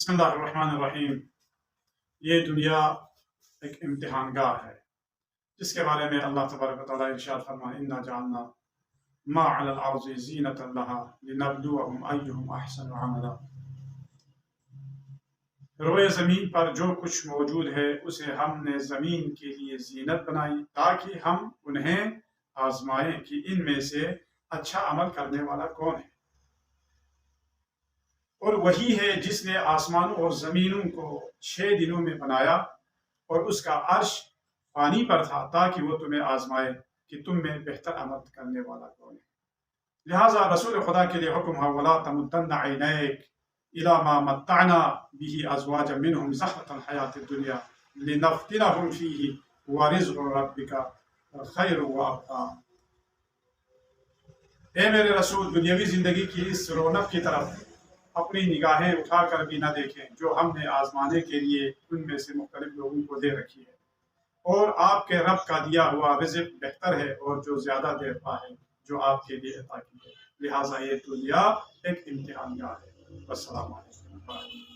بسم اللہ الرحمن الرحیم۔ یہ دنیا ایک امتحان گاہ ہے جس کے بارے میں اللہ تبارک و تعالیٰ ارشاد فرمائے انا جعلنا ما علی الارض زینۃ لہا لنبلوہم ایہم احسن عملا۔ روئے زمین پر جو کچھ موجود ہے اسے ہم نے زمین کے لیے زینت بنائی تاکہ ہم انہیں آزمائیں کہ ان میں سے اچھا عمل کرنے والا کون ہے۔ اور وہی ہے جس نے آسمانوں اور زمینوں کو 6 دنوں میں بنایا اور اس کا عرش پانی پر تھا تاکہ وہ تمہیں آزمائے کہ تم میں بہتر عمل کرنے والا کون ہے۔ لہٰذا رسول خدا کے لیے حکم ہے وَلَا تَمُدَّنَّ عَيْنَيْكَ إِلَىٰ مَا مَتَّعْنَا بِهِ أَزْوَاجًا مِّنْهُمْ زَهْرَةَ الْحَيَاةِ الدُّنْيَا لِنَفْتِنَهُمْ فِيهِ وَرِزْقُ رَبِّكَ خَيْرٌ وَأَبْقَىٰ۔ اے میرے رسول، دنیاوی زندگی کی اس رونق کی طرف اپنی نگاہیں اٹھا کر بھی نہ دیکھیں جو ہم نے آزمانے کے لیے ان میں سے مختلف لوگوں کو دے رکھی ہے، اور آپ کے رب کا دیا ہوا رزق بہتر ہے اور جو زیادہ دیتا ہے جو آپ کے لیے عطا کی ہے۔ لہٰذا یہ دنیا ایک امتحان گاہ ہے۔ السلام علیکم۔